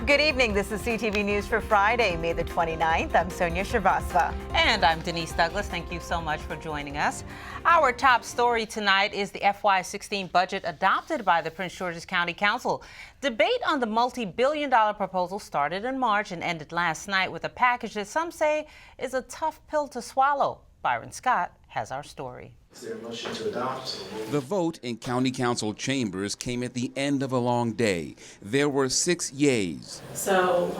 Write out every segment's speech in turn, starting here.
Good evening. This is CTV News for Friday, May the 29th. I'm Sonia Shrivastava. And I'm Denise Douglas. Thank you so much for joining us. Our top story tonight is the FY16 budget adopted by the Prince George's County Council. Debate on the multi-billion-dollar proposal started in March and ended last night with a package that some say is a tough pill to swallow. Byron Scott has our story. Is there a motion to adopt? The vote in County Council chambers came at the end of a long day. There were 6 yeas. So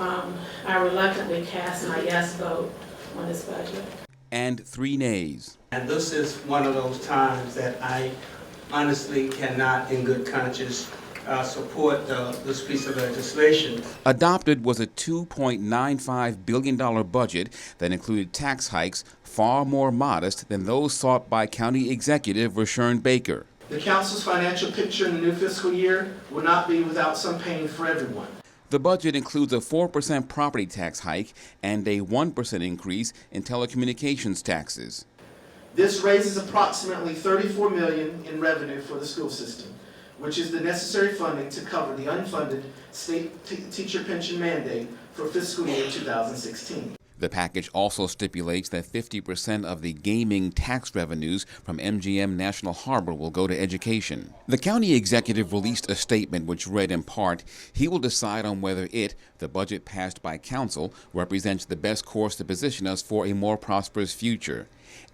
I reluctantly cast my yes vote on this budget. And 3 nays. And this is one of those times that I honestly cannot, in good conscience, support this piece of legislation. Adopted was a $2.95 billion budget that included tax hikes far more modest than those sought by County Executive Rashern Baker. The council's financial picture in the new fiscal year will not be without some pain for everyone. The budget includes a 4% property tax hike and a 1% increase in telecommunications taxes. This raises approximately $34 million in revenue for the school system, which is the necessary funding to cover the unfunded state teacher pension mandate for fiscal year 2016. The package also stipulates that 50% of the gaming tax revenues from MGM National Harbor will go to education. The county executive released a statement which read in part, he will decide on whether the budget passed by council, represents the best course to position us for a more prosperous future.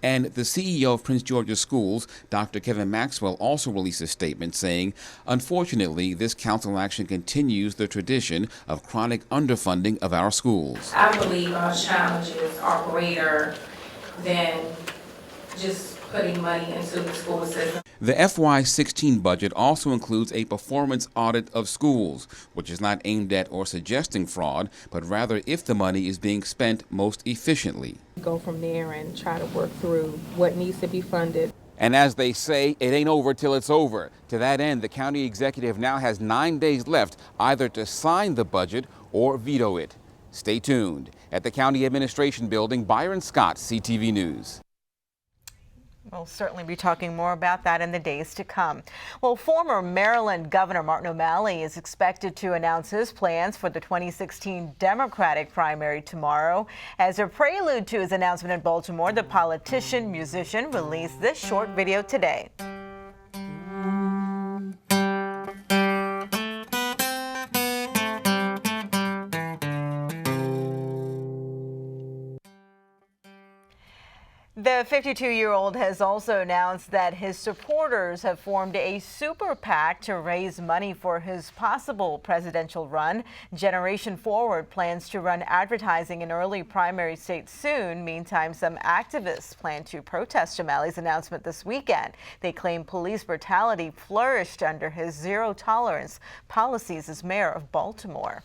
And the CEO of Prince George's Schools, Dr. Kevin Maxwell, also released a statement saying, unfortunately, this council action continues the tradition of chronic underfunding of our schools. I believe our challenges are greater than just putting money into the school system. The FY16 budget also includes a performance audit of schools, which is not aimed at or suggesting fraud, but rather if the money is being spent most efficiently. Go from there and try to work through what needs to be funded. And as they say, it ain't over till it's over. To that end, the county executive now has 9 days left either to sign the budget or veto it. Stay tuned. At the County Administration Building, Byron Scott, CTV News. We'll certainly be talking more about that in the days to come. Well, former Maryland Governor Martin O'Malley is expected to announce his plans for the 2016 Democratic primary tomorrow. As a prelude to his announcement in Baltimore, the politician, musician released this short video today. The 52-year-old has also announced that his supporters have formed a super PAC to raise money for his possible presidential run. Generation Forward plans to run advertising in early primary states soon. Meantime, some activists plan to protest O'Malley's announcement this weekend. They claim police brutality flourished under his zero-tolerance policies as mayor of Baltimore.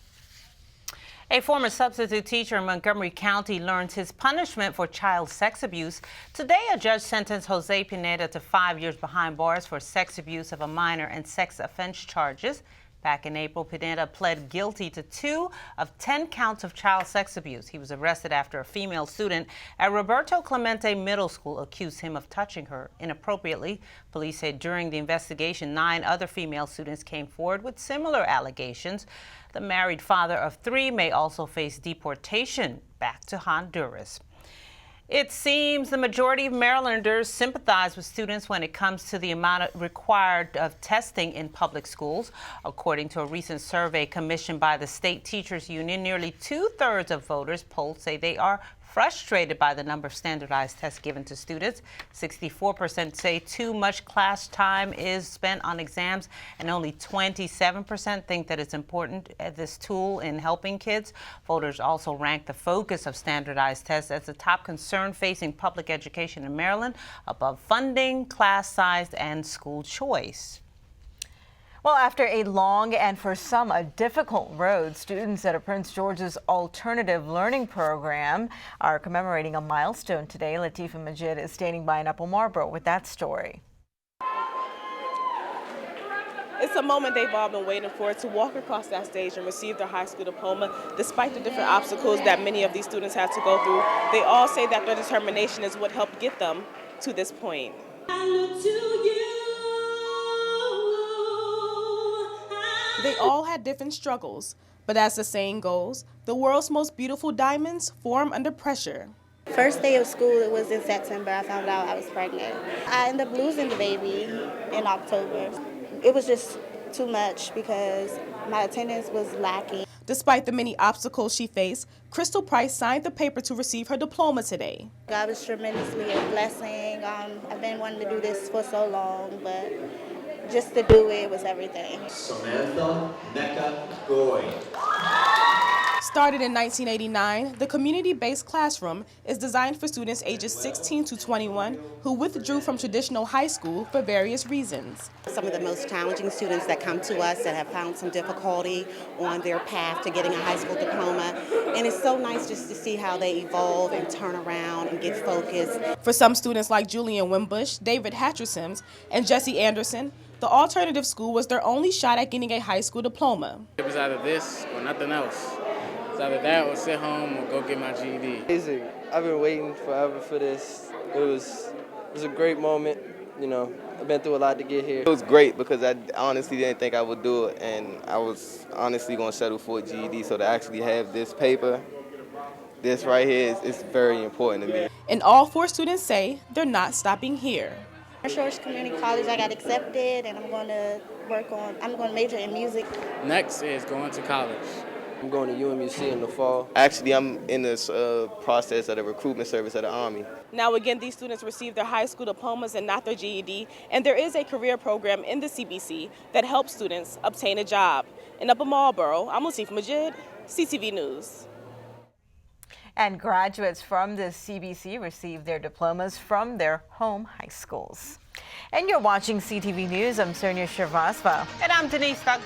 A former substitute teacher in Montgomery County learns his punishment for child sex abuse. Today, a judge sentenced Jose Pineda to 5 years behind bars for sex abuse of a minor and sex offense charges. Back in April, Pineda pled guilty to 2 of 10 counts of child sex abuse. He was arrested after a female student at Roberto Clemente Middle School accused him of touching her inappropriately. Police said during the investigation, 9 other female students came forward with similar allegations. The married father of 3 may also face deportation back to Honduras. It seems the majority of Marylanders sympathize with students when it comes to the amount required of testing in public schools. According to a recent survey commissioned by the State Teachers Union, nearly 2/3 of voters polled say they are frustrated by the number of standardized tests given to students. 64% say too much class time is spent on exams, and only 27% think that it's important this tool in helping kids. Voters also rank the focus of standardized tests as the top concern facing public education in Maryland, above funding, class size, and school choice. Well, after a long and for some a difficult road, students at a Prince George's Alternative Learning Program are commemorating a milestone today. Latifah Majid is standing by in Upper Marlboro with that story. It's a moment they've all been waiting for, to walk across that stage and receive their high school diploma. Despite the different obstacles that many of these students had to go through, they all say that their determination is what helped get them to this point. They all had different struggles, but as the saying goes, the world's most beautiful diamonds form under pressure. First day of school, it was in September. I found out I was pregnant. I ended up losing the baby in October. It was just too much because my attendance was lacking. Despite the many obstacles she faced, Crystal Price signed the paper to receive her diploma today. God was tremendously a blessing. I've been wanting to do this for so long, but just to do it was everything. Samantha Mecca Goy. Started in 1989, the community-based classroom is designed for students ages 16 to 21 who withdrew from traditional high school for various reasons. Some of the most challenging students that come to us that have found some difficulty on their path to getting a high school diploma. And it's so nice just to see how they evolve and turn around and get focused. For some students like Julian Wimbush, David Hatchersims, and Jesse Anderson, the alternative school was their only shot at getting a high school diploma. It was either this or nothing else. It's either that or sit home or go get my GED. Amazing. I've been waiting forever for this. It was a great moment. You know, I've been through a lot to get here. It was great because I honestly didn't think I would do it, and I was honestly going to settle for a GED. So to actually have this paper, this right here, is very important to me. And all 4 students say they're not stopping here. Shores Community College, I got accepted, and I'm going to major in music. Next is going to college. I'm going to UMUC in the fall. Actually, I'm in this process of the recruitment service of the Army. Now again, these students receive their high school diplomas and not their GED, and there is a career program in the CBC that helps students obtain a job. In Upper Marlboro, I'm Latif Majid, CTV News. And graduates from the CBC received their diplomas from their home high schools. And you're watching CTV News. I'm Sonia Shrivastava. And I'm Denise Douglas.